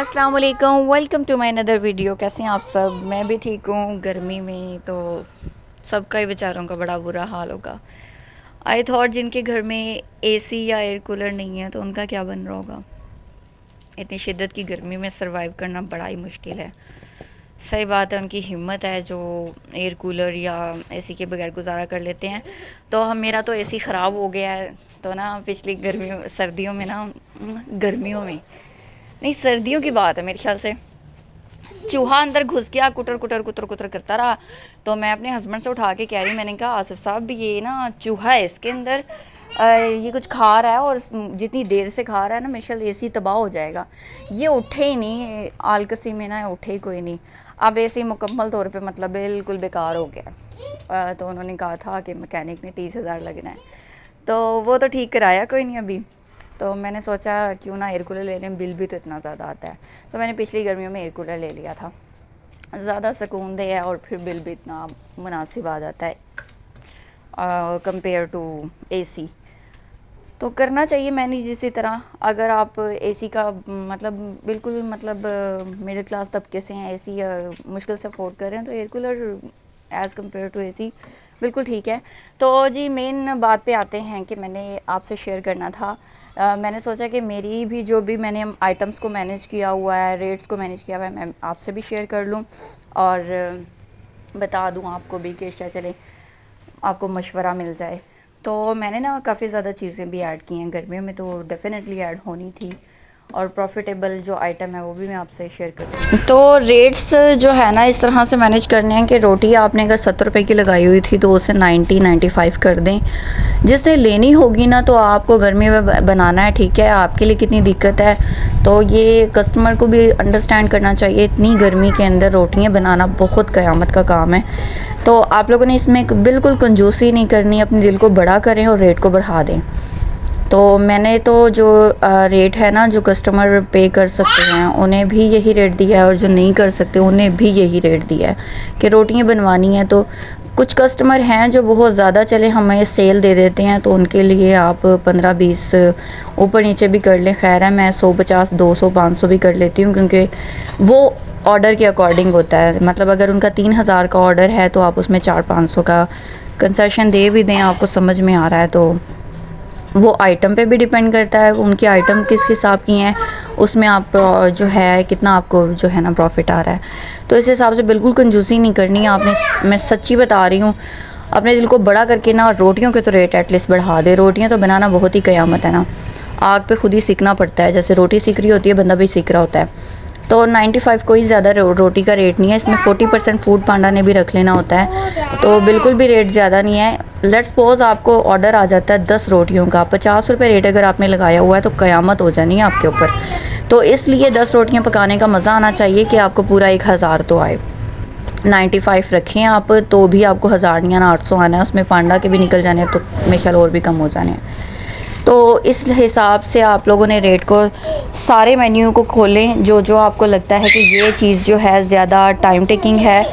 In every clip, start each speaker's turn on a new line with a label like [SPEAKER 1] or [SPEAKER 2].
[SPEAKER 1] अस्सलाम वालेकुम, welcome to my another video. कैसे हैं आप सब? मैं भी ठीक हूँ। गर्मी में तो सबका ही बेचारों का बड़ा बुरा हाल होगा। आई थॉट जिनके घर में एसी या एयर कूलर नहीं है तो उनका क्या बन रहा होगा। इतनी शिद्दत की गर्मी में सरवाइव करना बड़ा ही मुश्किल है। सही बात है, उनकी हिम्मत है जो एयर कूलर या एसी के बगैर गुजारा कर लेते हैं। तो हम मेरा तो एसी ख़राब हो गया है, तो ना पिछली गर्मियों सर्दियों में ना गर्मियों में नहीं, सर्दियों की बात है मेरे ख्याल से, चूहा अंदर घुस गया, कुटर कुटर कुतर कुतर करता रहा। तो मैं अपने हस्बैंड से उठा के कह रही, मैंने कहा आसिफ साहब ये ना चूहा है, इसके अंदर ये कुछ खा रहा है और जितनी देर से खा रहा है ना मेरे ख्याल एसी तबाह हो जाएगा। ये उठे ही नहीं, आलकसी में ना उठे ही कोई नहीं। अब एसी मुकम्मल तौर पे मतलब बिल्कुल बेकार हो गया। तो उन्होंने कहा था कि मैकेनिक ने 30,000 लगना है, तो वो तो ठीक कराया कोई नहीं अभी। तो मैंने सोचा क्यों ना एयर कूलर ले लें, बिल भी तो इतना ज़्यादा आता है। तो मैंने पिछली गर्मियों में एयर कूलर ले लिया था। ज़्यादा सुकूनदेह है और फिर बिल भी इतना मुनासिब आ जाता है कंपेयर टू एसी। तो करना चाहिए मैनेज इसी तरह। अगर आप एसी का मतलब बिल्कुल मतलब मिडिल क्लास तबके से हैं, एसी मुश्किल से अफोर्ड कर रहे हैं, तो air cooler as compared to AC बिल्कुल ठीक है। तो जी मेन बात पे आते हैं कि मैंने आपसे शेयर करना था। मैंने सोचा कि मेरी भी जो भी मैंने आइटम्स को मैनेज किया हुआ है, रेट्स को मैनेज किया हुआ है, मैं आपसे भी शेयर कर लूँ और बता दूँ आपको भी कि क्या चले, आपको मशवरा मिल जाए। तो मैंने ना काफ़ी ज़्यादा चीज़ें भी ऐड की हैं, गर्मियों में तो डेफ़िनेटली ऐड होनी थी, और प्रॉफिटेबल जो आइटम है वो भी मैं आपसे शेयर करती हूँ। तो रेट्स जो है ना इस तरह से मैनेज करने हैं कि रोटी आपने अगर 70 रुपये की लगाई हुई थी तो उसे 90-95 कर दें। जिसने लेनी होगी ना, तो आपको गर्मी में बनाना है, ठीक है, आपके लिए कितनी दिक्कत है तो ये कस्टमर को भी अंडरस्टैंड करना चाहिए। इतनी गर्मी के अंदर रोटियाँ बनाना बहुत क़यामत का काम है। तो आप लोगों ने इसमें बिल्कुल कंजूसी नहीं करनी, अपने दिल को बड़ा करें और रेट को बढ़ा दें। तो मैंने तो जो रेट है ना, जो कस्टमर पे कर सकते हैं उन्हें भी यही रेट दिया है, और जो नहीं कर सकते उन्हें भी यही रेट दिया है कि रोटियां बनवानी है। तो कुछ कस्टमर हैं जो बहुत ज़्यादा चले हमें सेल दे देते हैं, तो उनके लिए आप 15-20 ऊपर नीचे भी कर लें, खैर है। मैं 150, 200, 500 भी कर लेती हूँ, क्योंकि वो ऑर्डर के अकॉर्डिंग होता है। मतलब अगर उनका 3,000 का ऑर्डर है तो आप उसमें 400-500 का कंसेशन दे भी दें, आपको समझ में आ रहा है। तो वो आइटम पे भी डिपेंड करता है, उनकी आइटम किस हिसाब की हैं, उसमें आप जो है कितना आपको जो है ना प्रॉफिट आ रहा है। तो इस हिसाब से बिल्कुल कंजूसी नहीं करनी है आपने। मैं सच्ची बता रही हूँ, अपने दिल को बड़ा करके ना रोटियों के तो रेट एटलीस्ट बढ़ा दे। रोटियाँ तो बनाना बहुत ही क़यामत है ना, आग पे खुद ही सीखना पड़ता है, जैसे रोटी सीख रही होती है बंदा भी सीख रहा होता है। तो 95 कोई ज़्यादा रोटी का रेट नहीं है, इसमें 40% फूड पांडा ने भी रख लेना होता है, तो बिल्कुल भी रेट ज़्यादा नहीं है। लेट्स सपोज़ आपको ऑर्डर आ जाता है 10 रोटियों का, 50 रुपये रेट अगर आपने लगाया हुआ है तो क़यामत हो जानी है आपके ऊपर। तो इसलिए 10 रोटियां पकाने का मज़ा आना चाहिए कि आपको पूरा 1,000 तो आए। 95 रखें आप तो भी आपको 1,000 नहीं आना, 800 आना है। उसमें पांडा के भी निकल जाने तो मेरे ख्याल और भी कम हो जाने हैं। तो इस हिसाब से आप लोगों ने रेट को, सारे मेन्यू को खोलें, जो जो आपको लगता है कि ये चीज़ जो है ज़्यादा टाइम टेकिंग है,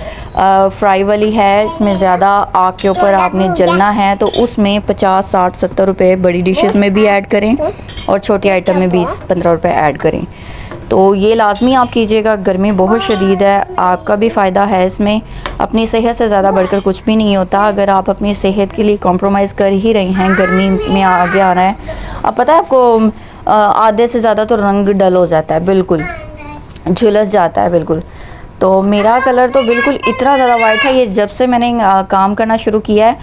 [SPEAKER 1] फ्राई वाली है, इसमें ज़्यादा आग के ऊपर आपने जलना है, तो उसमें 50, 60, 70 रुपये बड़ी डिशेस में भी ऐड करें और छोटी आइटम में 20-15 रुपये ऐड करें। तो ये लाजमी आप कीजिएगा। गर्मी बहुत शदीद है, आपका भी फ़ायदा है इसमें। अपनी सेहत से ज़्यादा बढ़कर कुछ भी नहीं होता। अगर आप अपनी सेहत के लिए कॉम्प्रोमाइज़ कर ही रही हैं, गर्मी में आगे आना है, अब पता है आपको आधे से ज़्यादा तो रंग डल हो जाता है, बिल्कुल झुलस जाता है बिल्कुल। तो मेरा कलर तो बिल्कुल इतना ज़्यादा वाइट है, ये जब से मैंने काम करना शुरू किया है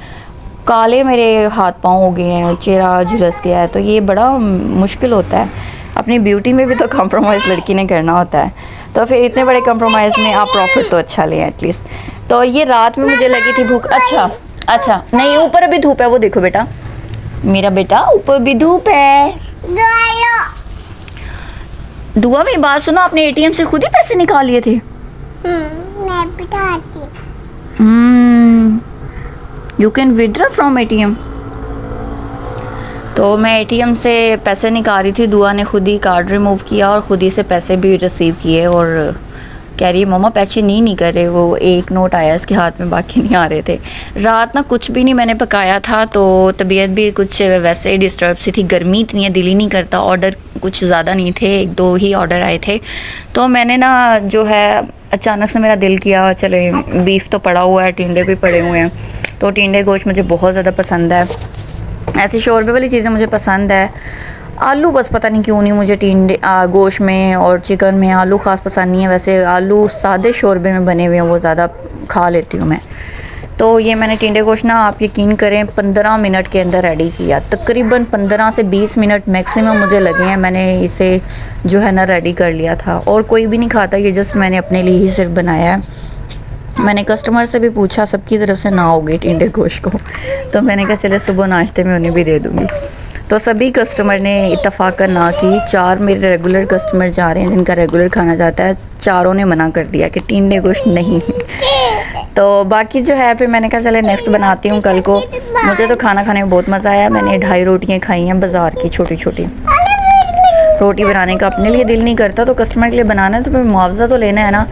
[SPEAKER 1] काले मेरे हाथ पाँव हो गए हैं, चेहरा झुलस गया है। तो ये बड़ा मुश्किल होता है, अपनी ब्यूटी में भी तो कॉम्प्रोमाइज़ लड़की ने करना होता है। तो फिर इतने बड़े कॉम्प्रोमाइज़ में आप प्रॉफिट तो अच्छा लें एटलीस्ट। तो ये रात में मुझे लगी थी भूख। अच्छा नहीं, ऊपर अभी धूप है, वो देखो बेटा, मेरा बेटा, ऊपर भी धूप है। दुआ में बात सुनो, आपने एटीएम से खुद ही पैसे निकाल लिए थे?
[SPEAKER 2] मैं बताती।
[SPEAKER 1] You can withdraw from ATM. तो मैं एटीएम से पैसे निकाल रही थी, दुआ ने खुद ही कार्ड रिमूव किया और खुद ही से पैसे भी रिसीव किए और कह रही है मम्मा पैसे नहीं कर रहे, वो एक नोट आया इसके हाथ में, बाकी नहीं आ रहे थे। रात ना कुछ भी नहीं मैंने पकाया था, तो तबीयत भी कुछ वैसे ही डिस्टर्ब सी थी, गर्मी इतनी है, दिल ही नहीं करता। ऑर्डर कुछ ज़्यादा नहीं थे, 1-2 ही ऑर्डर आए थे। तो मैंने ना जो है अचानक से मेरा दिल किया चले बीफ तो पड़ा हुआ है, टिंडे भी पड़े हुए हैं, तो टिंडे गोश्त मुझे बहुत ज़्यादा पसंद है, ऐसी शोरबे वाली चीज़ें मुझे पसंद है। आलू बस पता नहीं क्यों नहीं मुझे टिंडे गोश्त में और चिकन में आलू ख़ास पसंद नहीं है। वैसे आलू सादे शोरबे में बने हुए हैं वो ज़्यादा खा लेती हूँ मैं। तो ये मैंने टिंडे गोश्त ना, आप यकीन करें 15 मिनट के अंदर रेडी किया, तकरीबन 15 से 20 मिनट मैक्सिमम मुझे लगे हैं। मैंने इसे जो है ना रेडी कर लिया था, और कोई भी नहीं खाता, ये जस्ट मैंने अपने लिए ही सिर्फ बनाया है। मैंने कस्टमर से भी पूछा, सबकी तरफ से ना हो गई टिंडे गोश्त को, तो मैंने कहा चले सुबह नाश्ते में उन्हें भी दे दूँगी। तो सभी कस्टमर ने इत्तफाक़न ना की। 4 मेरे रेगुलर कस्टमर जा रहे हैं जिनका रेगुलर खाना जाता है, चारों ने मना कर दिया कि टिंडे गोश्त नहीं। तो बाकी जो है फिर मैंने कहा चले नेक्स्ट बनाती हूँ कल को। मुझे तो खाना खाने में बहुत मज़ा आया। मैंने 2.5 रोटियाँ खाई हैं बाज़ार की, छोटी छोटी। रोटी बनाने का अपने लिए दिल नहीं करता, तो कस्टमर के लिए बनाना है तो फिर मुआवजा तो लेना है ना।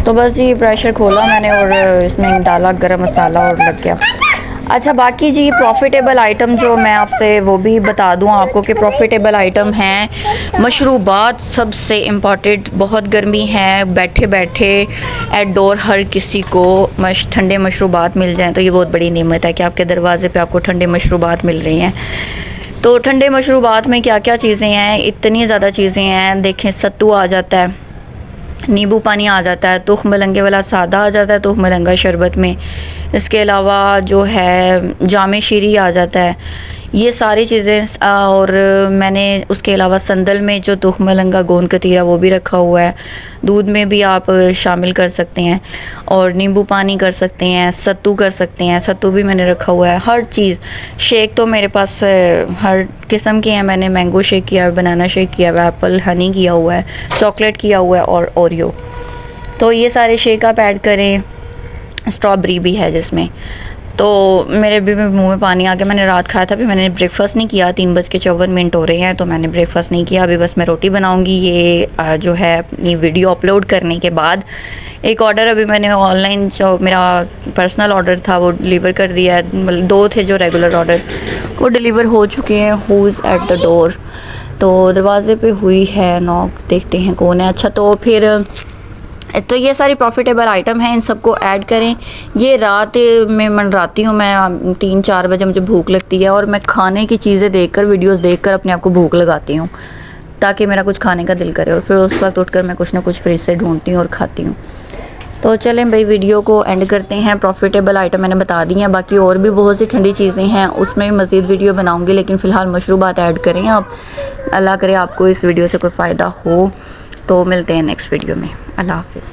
[SPEAKER 1] तो बस ये प्रेशर खोला मैंने और इसमें डाला गरम मसाला और लग गया। अच्छा, बाकी जी प्रॉफिटेबल आइटम जो मैं आपसे वो भी बता दूं आपको कि प्रॉफिटेबल आइटम हैं मशरूबात, सबसे इम्पॉर्टेंट। बहुत गर्मी है, बैठे बैठे एटडोर हर किसी को ठंडे मशरूबात मिल जाएं तो ये बहुत बड़ी नेमत है कि आपके दरवाज़े पे आपको ठंडे मशरूबात मिल रही हैं। तो ठंडे मशरूबात में क्या क्या चीज़ें हैं, इतनी ज़्यादा चीज़ें हैं। देखें, सत्तू आ जाता है, नींबू पानी आ जाता है, तुख मलंगे वाला सादा आ जाता है तुख मलंगा शरबत में। इसके अलावा जो है जामे शीरी आ जाता है, ये सारी चीज़ें। और मैंने उसके अलावा संदल में जो तुख मलंगा गोंद कतीरा वो भी रखा हुआ है। दूध में भी आप शामिल कर सकते हैं, और नींबू पानी कर सकते हैं, सत्तू कर सकते हैं, सत्तू भी मैंने रखा हुआ है। हर चीज़, शेक तो मेरे पास हर किस्म के हैं। मैंने मैंगो शेक किया है, बनाना शेक किया हुआ है, एप्पल हनी किया हुआ है, चॉकलेट किया हुआ है और ओरियो। तो ये सारे शेक आप ऐड करें। स्ट्रॉबेरी भी है जिसमें। तो मेरे भी मुंह में पानी आ गया। मैंने रात खाया था, अभी मैंने ब्रेकफास्ट नहीं किया। 3:54 हो रहे हैं, तो मैंने ब्रेकफास्ट नहीं किया। अभी बस मैं रोटी बनाऊंगी। ये जो है अपनी वीडियो अपलोड करने के बाद एक ऑर्डर अभी मैंने ऑनलाइन, जो मेरा पर्सनल ऑर्डर था वो डिलीवर कर दिया है। मतलब 2 थे जो रेगुलर ऑर्डर, वो डिलीवर हो चुके हैं। Who is at the door, तो दरवाज़े पे हुई है नॉक, देखते हैं कौन है। अच्छा, तो फिर तो ये सारी प्रॉफिटेबल आइटम हैं, इन सबको ऐड करें। ये रात में मनराती हूँ मैं, 3-4 बजे मुझे भूख लगती है, और मैं खाने की चीज़ें देखकर, वीडियोस देखकर अपने आप को भूख लगाती हूँ ताकि मेरा कुछ खाने का दिल करे, और फिर उस वक्त उठकर मैं कुछ ना कुछ फ्रिज से ढूंढती हूँ और खाती हूँ। तो चलें भाई, वीडियो को एंड करते हैं। प्रॉफिटेबल आइटम मैंने बता दी हैं, बाकी और भी बहुत सी ठंडी चीज़ें हैं, उसमें भी मज़ीद वीडियो बनाऊँगी, लेकिन फ़िलहाल मशरूबात ऐड करें आप। अल्लाह करे आपको इस वीडियो से कोई फ़ायदा हो। तो मिलते हैं नेक्स्ट वीडियो में। अल्लाह हाफ़िज़।